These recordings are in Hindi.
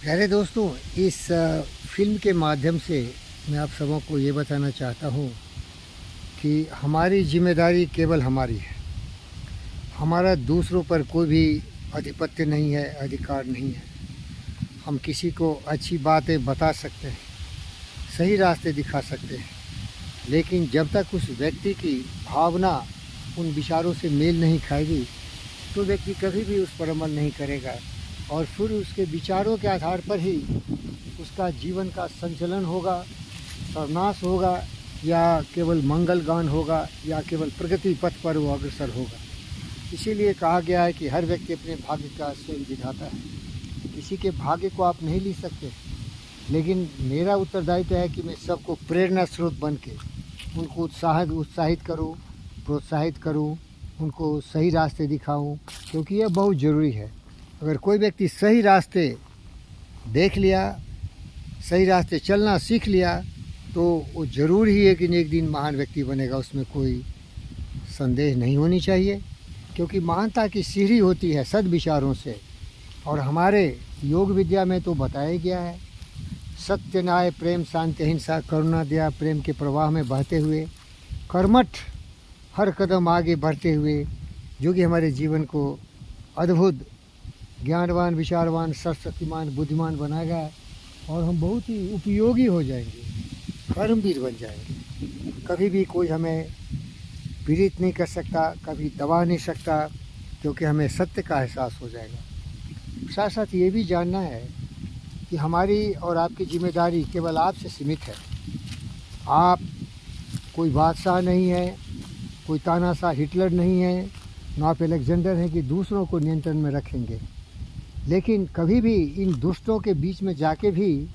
प्यारे दोस्तों, इस फ़िल्म के माध्यम से मैं आप सबों को ये बताना चाहता हूँ कि हमारी ज़िम्मेदारी केवल हमारी है। हमारा दूसरों पर कोई भी आधिपत्य नहीं है, अधिकार नहीं है। हम किसी को अच्छी बातें बता सकते हैं, सही रास्ते दिखा सकते हैं, लेकिन जब तक उस व्यक्ति की भावना उन विचारों से मेल नहीं खाएगी तो व्यक्ति कभी भी उस पर अमल नहीं करेगा और फिर उसके विचारों के आधार पर ही उसका जीवन का संचलन होगा, सर्वनाश होगा या केवल मंगल गान होगा या केवल प्रगति पथ पर वो अग्रसर होगा। इसीलिए कहा गया है कि हर व्यक्ति अपने भाग्य का स्वयं विधाता है। किसी के भाग्य को आप नहीं लिख सकते, लेकिन मेरा उत्तरदायित्व है कि मैं सबको प्रेरणा स्रोत बन के उनको उत्साहित करूं, प्रोत्साहित करूं, उनको सही रास्ते दिखाऊं, क्योंकि यह बहुत ज़रूरी है। अगर कोई व्यक्ति सही रास्ते देख लिया, सही रास्ते चलना सीख लिया, तो वो ज़रूर ही एक न एक दिन महान व्यक्ति बनेगा, उसमें कोई संदेह नहीं होनी चाहिए। क्योंकि महानता की सीढ़ी होती है सद्विचारों से, और हमारे योग विद्या में तो बताया गया है, सत्य, न्याय, प्रेम, शांति, अहिंसा, करुणा, दया, प्रेम के प्रवाह में बहते हुए, कर्मठ हर कदम आगे बढ़ते हुए, जो कि हमारे जीवन को अद्भुत, ज्ञानवान, विचारवान, सर्वशक्तिमान, बुद्धिमान बनाएगा और हम बहुत ही उपयोगी हो जाएंगे, कर्मवीर बन जाएंगे। कभी भी कोई हमें पीड़ित नहीं कर सकता, कभी दबा नहीं सकता, क्योंकि हमें सत्य का एहसास हो जाएगा। साथ साथ ये भी जानना है कि हमारी और आपकी जिम्मेदारी केवल आपसे सीमित है। आप कोई बादशाह नहीं है, कोई तानाशाह हिटलर नहीं है, न आप अलेक्जेंडर हैं कि दूसरों को नियंत्रण में रखेंगे। लेकिन कभी भी इन दुष्टों के बीच में जाके भी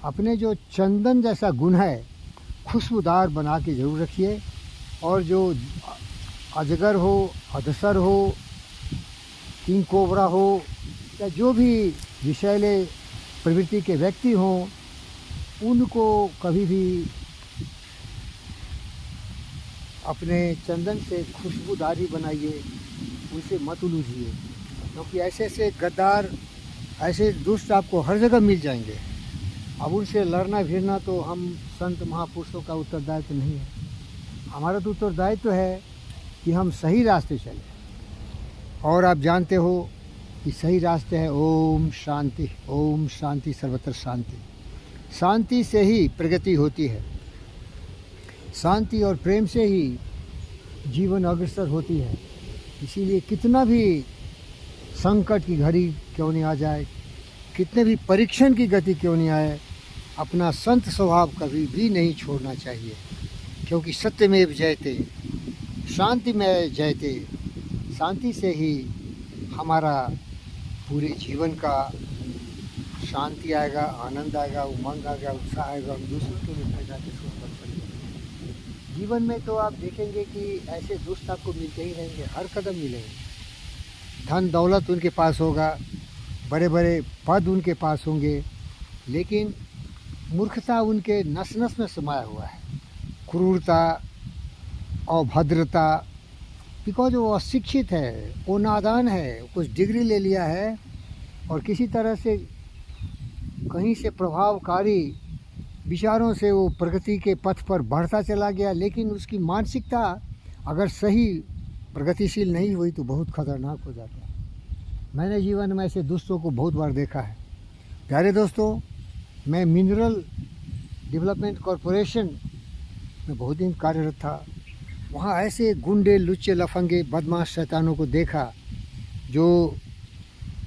अपने जो चंदन जैसा गुण है खुशबूदार बना के ज़रूर रखिए। और जो अजगर हो, अधसर हो, किंग कोबरा हो, या जो भी विषैले प्रवृत्ति के व्यक्ति हों, उनको कभी भी अपने चंदन से खुशबूदारी बनाइए, उनसे मत उलझिए, क्योंकि ऐसे ऐसे गद्दार, ऐसे दुष्ट आपको हर जगह मिल जाएंगे। अब उनसे लड़ना भिड़ना तो हम संत महापुरुषों का उत्तरदायित्व नहीं है। हमारा तो उत्तरदायित्व है कि हम सही रास्ते चलें। और आप जानते हो कि सही रास्ते है ओम शांति, ओम शांति, सर्वत्र शांति। शांति से ही प्रगति होती है, शांति और प्रेम से ही जीवन अग्रसर होती है। इसीलिए कितना भी संकट की घड़ी क्यों नहीं आ जाए, कितने भी परीक्षण की गति क्यों नहीं आए, अपना संत स्वभाव कभी भी नहीं छोड़ना चाहिए। क्योंकि सत्यमेव जयते, शांति में जयते। शांति से ही हमारा पूरे जीवन का शांति आएगा, आनंद आएगा, उमंग आएगा, उत्साह आएगा, हम दूसरों के लिए पैदा के सोच बन सकेंगे। जीवन में तो आप देखेंगे कि ऐसे दोस्त आपको मिलते ही रहेंगे, हर कदम मिलेंगे। धन दौलत उनके पास होगा, बड़े बड़े पद उनके पास होंगे, लेकिन मूर्खता उनके नस नस में समाया हुआ है। क्रूरता, अभद्रता, बिकॉज वो अशिक्षित है, वो नादान है, कुछ डिग्री ले लिया है और किसी तरह से कहीं से प्रभावकारी विचारों से वो प्रगति के पथ पर बढ़ता चला गया, लेकिन उसकी मानसिकता अगर सही प्रगतिशील नहीं हुई तो बहुत खतरनाक हो जाता है। मैंने जीवन में ऐसे दोस्तों को बहुत बार देखा है। प्यारे दोस्तों, मैं मिनरल डेवलपमेंट कॉरपोरेशन में बहुत दिन कार्यरत था। वहाँ ऐसे गुंडे, लुच्चे, लफंगे, बदमाश शैतानों को देखा जो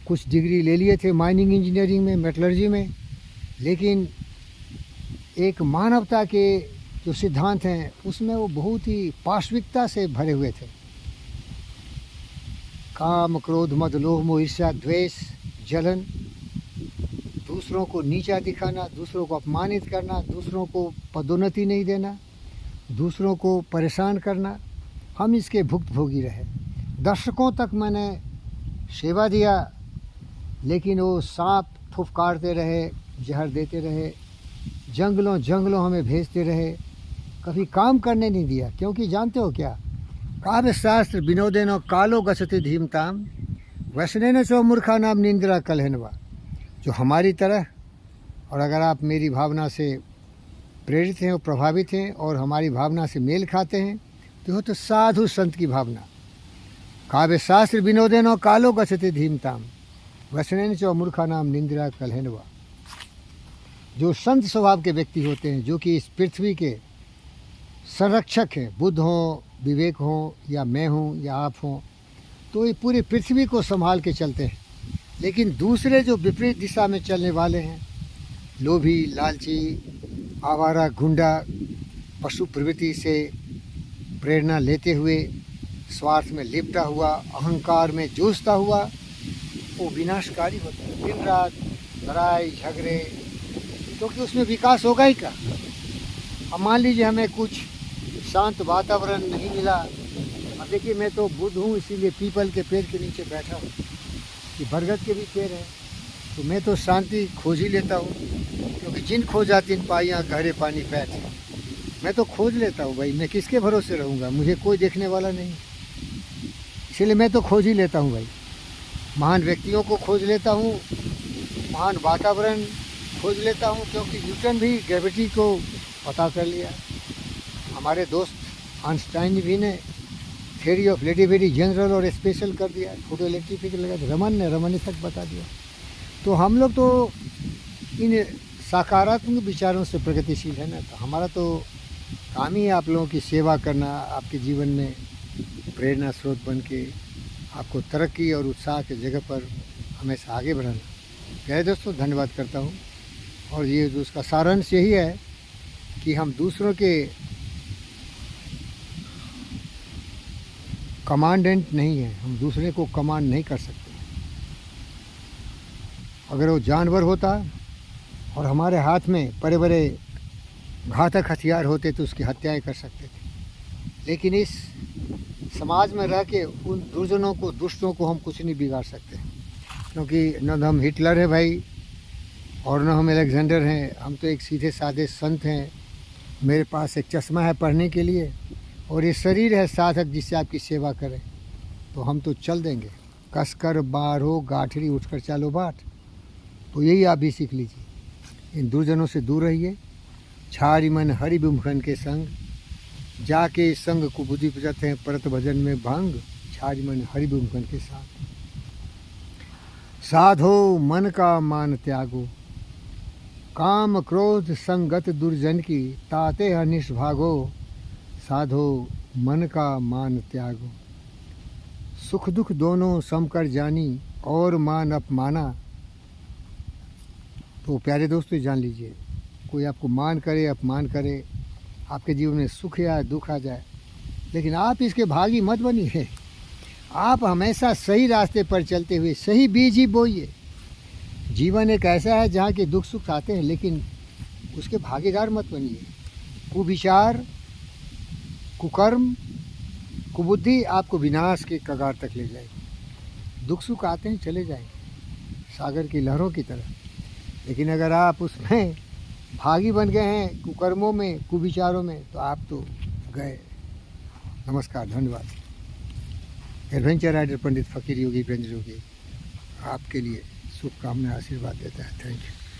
कुछ डिग्री ले लिए थे माइनिंग इंजीनियरिंग में, मेटलर्जी में, लेकिन एक मानवता के जो सिद्धांत हैं उसमें वो बहुत ही पाशविकता से भरे हुए थे। काम, क्रोध, मद, लोभ, मोह, ईर्ष्या, द्वेष, जलन, दूसरों को नीचा दिखाना, दूसरों को अपमानित करना, दूसरों को पदोन्नति नहीं देना, दूसरों को परेशान करना, हम इसके भुक्तभोगी रहे। दर्शकों तक मैंने सेवा दिया, लेकिन वो सांप फुफकारते रहे, जहर देते रहे, जंगलों जंगलों हमें भेजते रहे, कभी काम करने नहीं दिया। क्योंकि जानते हो क्या, काव्य शास्त्र विनोदेनो कालो गच्छति धीमताम वैष्णेन चो मूर्खा नाम निंद्रा कलहनवा। जो हमारी तरह, और अगर आप मेरी भावना से प्रेरित हैं और प्रभावित हैं और हमारी भावना से मेल खाते हैं तो तो साधु संत की भावना। काव्य शास्त्र विनोदेनो कालो गच्छति धीमताम वसनेन च मूर्खा नाम निंद्रा कलहनवा। जो संत स्वभाव के व्यक्ति होते हैं, जो कि इस पृथ्वी के संरक्षक हैं, बुद्ध हों, विवेक हों, या मैं हूँ या आप हों, तो ये पूरी पृथ्वी को संभाल के चलते हैं। लेकिन दूसरे जो विपरीत दिशा में चलने वाले हैं, लोभी, लालची, आवारा, गुंडा, पशु प्रवृत्ति से प्रेरणा लेते हुए, स्वार्थ में लिपटा हुआ, अहंकार में जूझता हुआ, वो विनाशकारी होता है। दिन रात लड़ाई झगड़े, क्योंकि उसमें विकास होगा ही क्या। अब मान लीजिए हमें कुछ शांत वातावरण नहीं मिला। अब देखिए, मैं तो बुद्ध हूँ, इसीलिए पीपल के पेड़ के नीचे बैठा हूँ, कि बरगद के भी पेड़ हैं, तो मैं तो शांति खोज ही लेता हूँ, क्योंकि जिन खो जाती इन पाइयाँ गहरे पानी पैठ। मैं तो खोज लेता हूँ भाई, मैं किसके भरोसे रहूँगा, मुझे कोई देखने वाला नहीं, इसलिए मैं तो खोज ही लेता हूँ भाई। महान व्यक्तियों को खोज लेता हूँ, महान वातावरण खोज लेता हूँ, क्योंकि न्यूटन भी ग्रेविटी को पता कर लिया। हमारे दोस्त आइंस्टाइन भी ने थ्योरी ऑफ रिलेटिविटी जनरल और स्पेशल कर दिया, फोटो इलेक्ट्रिक लगा, रमन ने रमन तक बता दिया। तो हम लोग तो इन सकारात्मक विचारों से प्रगतिशील है ना, तो हमारा तो काम ही है आप लोगों की सेवा करना, आपके जीवन में प्रेरणा स्रोत बन के आपको तरक्की और उत्साह के जगह पर हमेशा आगे बढ़ाना। प्यारे दोस्तों, धन्यवाद करता हूँ। और ये जो उसका सारांश यही है कि हम दूसरों के कमांडेंट नहीं हैं, हम दूसरे को कमांड नहीं कर सकते। अगर वो जानवर होता और हमारे हाथ में बड़े बड़े घातक हथियार होते तो उसकी हत्याएं कर सकते थे। लेकिन इस समाज में रह के उन दुर्जनों को, दुष्टों को हम कुछ नहीं बिगाड़ सकते, क्योंकि न हम हिटलर है भाई और न हम अलेक्जेंडर हैं। हम तो एक सीधे साधे संत हैं। मेरे पास एक चश्मा है पढ़ने के लिए, और ये शरीर है साधक जिससे आपकी सेवा करें, तो हम तो चल देंगे। कसकर बारो गाठरी उठकर चालो बाट। तो यही आप भी सीख लीजिए, इन दुर्जनों से दूर रहिए। छारी मन हरि बिमुखन के संग, जाके संग को बुद्धि प्रजत हैं परत भजन में भंग। छारी मन हरि बिमुखन के साथ साधो मन का मान त्यागो, काम क्रोध संगत दुर्जन की ताते अनिष्ट भागो। साधो मन का मान त्यागो, सुख दुख दोनों सम कर जानी, और मान अपमाना। तो प्यारे दोस्तों, जान लीजिए, कोई आपको मान करे अपमान करे, आपके जीवन में सुख या दुख आ जाए, लेकिन आप इसके भागी मत बनिए। आप हमेशा सही रास्ते पर चलते हुए सही बीज ही बोइए। जीवन एक ऐसा है जहाँ के दुख सुख आते हैं, लेकिन उसके भागीदार मत बनिए। कुविचार, कुकर्म, कुबुद्धि आपको विनाश के कगार तक ले जाएगी। दुख सुख आते हैं, चले जाएंगे सागर की लहरों की तरह, लेकिन अगर आप उसमें भागी बन गए हैं, कुकर्मों में, कुविचारों में, तो आप तो गए। नमस्कार, धन्यवाद। एडवेंचर राइडर पंडित फकीर योगी वीरेंद्र योगी आपके लिए शुभकामनाएं, आशीर्वाद देता है। Thank you.